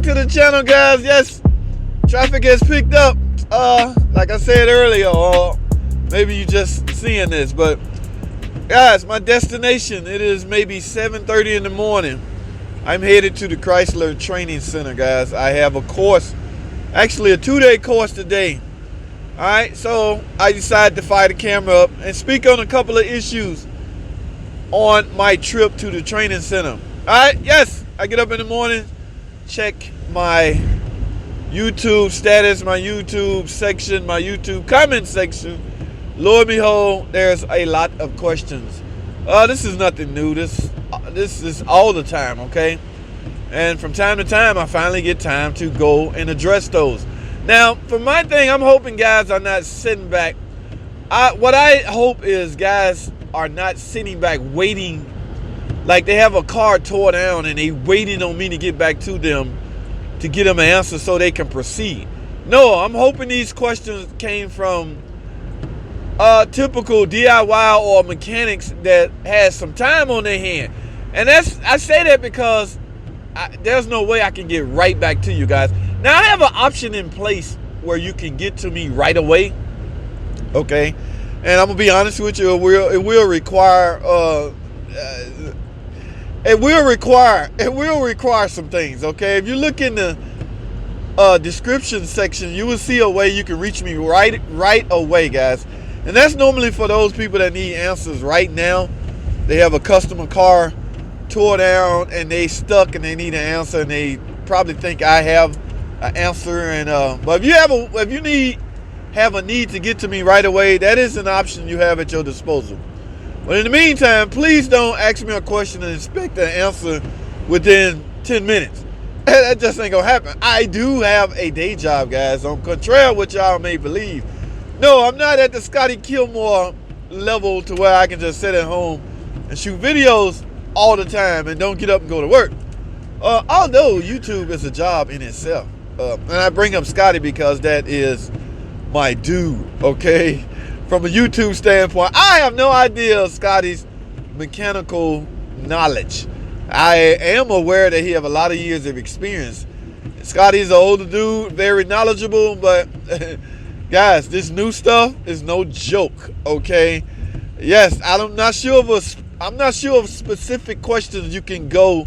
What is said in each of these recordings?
to the channel, guys. Yes, traffic has picked up. Like I said earlier, or maybe you just seeing this, but guys, my destination, it is maybe 7:30 in the morning. I'm headed to the Chrysler Training Center, guys. I have a course, actually a 2-day course today. All right, so I decided to fire the camera up and speak on a couple of issues on my trip to the training center. All right, yes, I get up in the morning, check my YouTube status, my YouTube section, my YouTube comment section. Lo and behold, there's a lot of questions. This is nothing new. This is all the time, okay? And from time to time, I finally get time to go and address those. Now, for my thing, I'm hoping guys are not sitting back. What I hope is guys are not sitting back waiting, like they have a car tore down and they waiting on me to get back to them to get them an answer so they can proceed. No, I'm hoping these questions came from typical DIY or mechanics that has some time on their hand. And I say that because there's no way I can get right back to you guys. Now, I have an option in place where you can get to me right away, okay? And I'm gonna be honest with you, it will require some things, okay? If you look in the description section, you will see a way you can reach me right away, guys. And that's normally for those people that need answers right now. They have a customer car tore down and they stuck and they need an answer, and they probably think I have an answer. And but if you have a need to get to me right away, that is an option you have at your disposal. But in the meantime, please don't ask me a question and expect an answer within 10 minutes. That just ain't gonna happen. I do have a day job, guys, on contrary to what y'all may believe. No, I'm not at the Scotty Kilmore level to where I can just sit at home and shoot videos all the time and don't get up and go to work. Although YouTube is a job in itself. And I bring up Scotty because that is my dude, okay? From a YouTube standpoint, I have no idea of Scotty's mechanical knowledge. I am aware that he have a lot of years of experience. Scotty's an older dude, very knowledgeable, but guys, this new stuff is no joke, okay? Yes, I'm not sure of specific questions you can go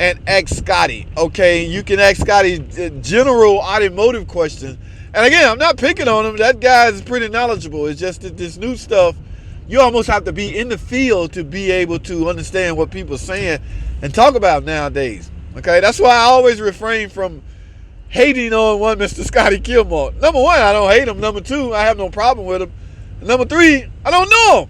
and ask Scotty, okay? You can ask Scotty general automotive questions. And again, I'm not picking on him. That guy is pretty knowledgeable. It's just that this new stuff, you almost have to be in the field to be able to understand what people are saying and talk about nowadays, okay? That's why I always refrain from hating on one Mr. Scotty Kilmore. Number one, I don't hate him. Number two, I have no problem with him. And number three, I don't know him.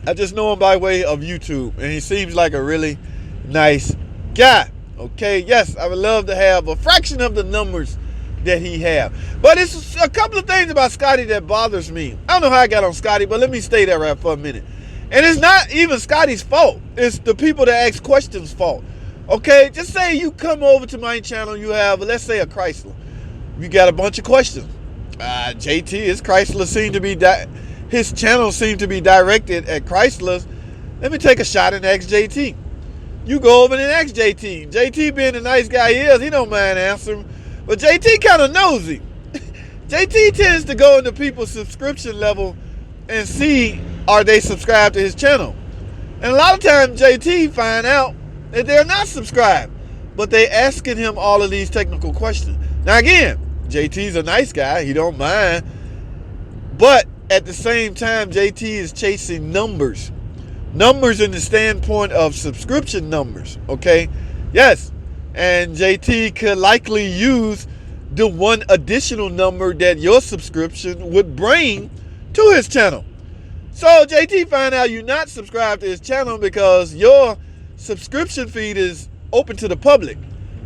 I just know him by way of YouTube, and he seems like a really nice guy, okay? Yes, I would love to have a fraction of the numbers that he have. But it's a couple of things about Scotty that bothers me. I don't know how I got on Scotty, but let me stay there right for a minute. And it's not even Scotty's fault. It's the people that ask questions' fault. Okay, just say you come over to my channel, you have, let's say, a Chrysler. You got a bunch of questions. JT, his channel seemed to be directed at Chryslers. Let me take a shot and ask JT. You go over and ask JT. JT, being the nice guy he is, he don't mind answering. But JT kind of nosy. JT tends to go into people's subscription level and see, are they subscribed to his channel? And a lot of times JT find out that they're not subscribed, but they asking him all of these technical questions. Now again, JT's a nice guy, he don't mind, but at the same time, JT is chasing numbers in the standpoint of subscription numbers, okay? Yes, and JT could likely use the one additional number that your subscription would bring to his channel. So JT find out you're not subscribed to his channel because your subscription feed is open to the public.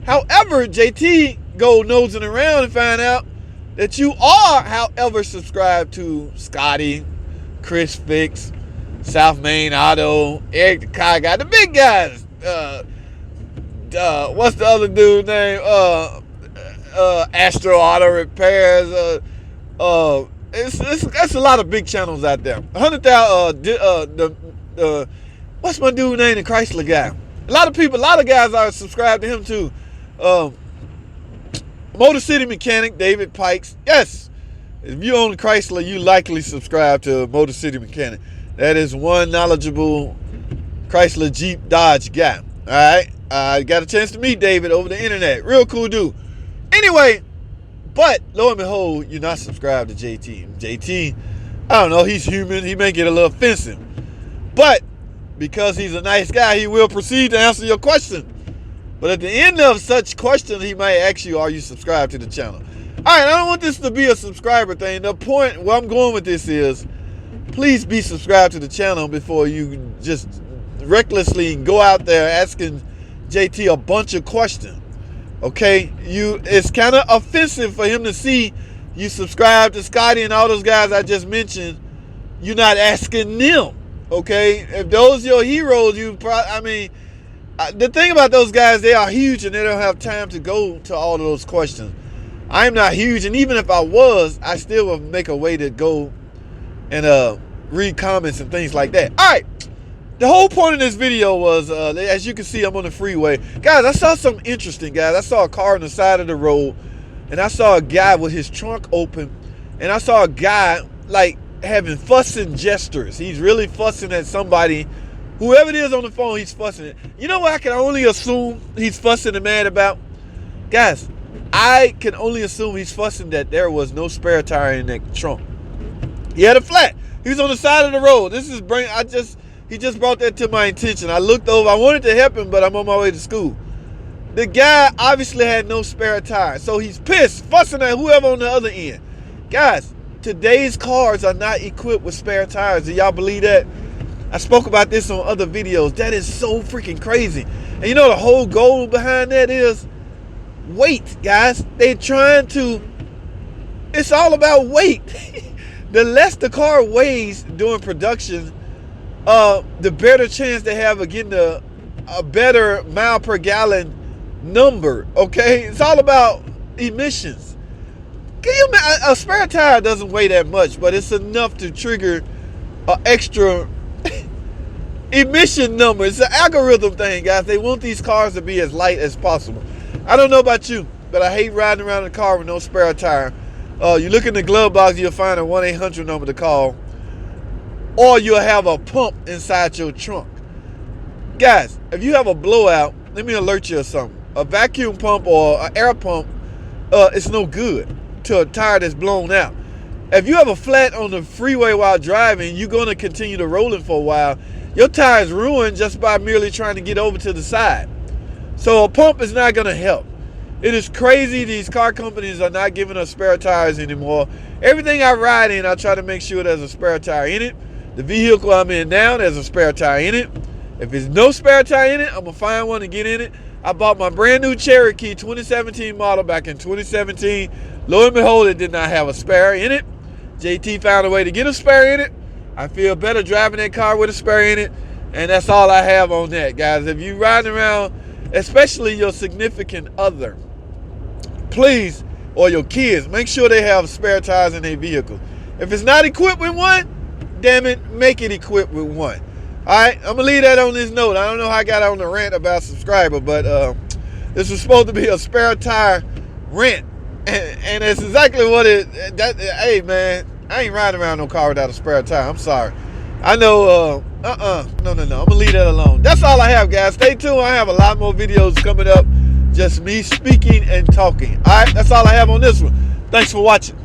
However, JT go nosing around and find out that you are, however, subscribed to Scotty, Chris Fix, South Main Auto, Eric the Car Guy, the big guys. What's the other dude's name? Astro Auto Repairs. It's a lot of big channels out there. 100,000. What's my dude name? The Chrysler guy. A lot of guys are subscribed to him too. Motor City Mechanic, David Pikes. Yes, if you own a Chrysler, you likely subscribe to Motor City Mechanic. That is one knowledgeable Chrysler, Jeep, Dodge guy. All right, I got a chance to meet David over the internet. Real cool dude. Anyway, but lo and behold, you're not subscribed to JT. JT, I don't know, he's human. He may get a little offensive. But because he's a nice guy, he will proceed to answer your question. But at the end of such questions, he might ask you, are you subscribed to the channel? All right, I don't want this to be a subscriber thing. The point where I'm going with this is, please be subscribed to the channel before you just recklessly go out there asking JT a bunch of questions. Okay, it's kind of offensive for him to see you subscribe to Scotty and all those guys I just mentioned. You're not asking them. Okay, if those are your heroes, the thing about those guys, they are huge and they don't have time to go to all of those questions. I'm not huge, and even if I was, I still would make a way to go and read comments and things like that. All right, the whole point of this video was, as you can see, I'm on the freeway. Guys, I saw something interesting, guys. I saw a car on the side of the road, and I saw a guy with his trunk open, and I saw a guy, like, having fussing gestures. He's really fussing at somebody. Whoever it is on the phone, he's fussing at. You know what I can only assume he's fussing and mad about? Guys, I can only assume he's fussing that there was no spare tire in that trunk. He had a flat. He was on the side of the road. He just brought that to my attention. I looked over. I wanted to help him, but I'm on my way to school. The guy obviously had no spare tire, so he's pissed, fussing at whoever on the other end. Guys, today's cars are not equipped with spare tires. Do y'all believe that? I spoke about this on other videos. That is so freaking crazy. And you know the whole goal behind that is weight, guys. It's all about weight. The less the car weighs during production, the better chance they have of getting a better mile per gallon number. Okay, it's all about emissions. A spare tire doesn't weigh that much, but it's enough to trigger an extra emission number. It's an algorithm thing, guys. They want these cars to be as light as possible. I don't know about you, but I hate riding around in a car with no spare tire. You look in the glove box, you'll find a 1-800 number to call, or you'll have a pump inside your trunk. Guys, if you have a blowout, let me alert you of something. A vacuum pump or an air pump, it's no good to a tire that's blown out. If you have a flat on the freeway while driving, you're going to continue to rolling for a while. Your tire is ruined just by merely trying to get over to the side. So a pump is not going to help. It is crazy these car companies are not giving us spare tires anymore. Everything I ride in, I try to make sure there's a spare tire in it. The vehicle I'm in now, there's a spare tire in it. If there's no spare tire in it, I'm going to find one and get in it. I bought my brand new Cherokee 2017 model back in 2017. Lo and behold, it did not have a spare in it. JT found a way to get a spare in it. I feel better driving that car with a spare in it. And that's all I have on that, guys. If you're riding around, especially your significant other, please, or your kids, make sure they have spare tires in their vehicle. If it's not equipped with one, damn it, make it equipped with one. All right, I'm going to leave that on this note. I don't know how I got on the rant about subscriber, but this was supposed to be a spare tire rant. And it's exactly what hey, man, I ain't riding around no car without a spare tire. I'm sorry. I know, no. I'm going to leave that alone. That's all I have, guys. Stay tuned. I have a lot more videos coming up. Just me speaking and talking. All right, that's all I have on this one. Thanks for watching.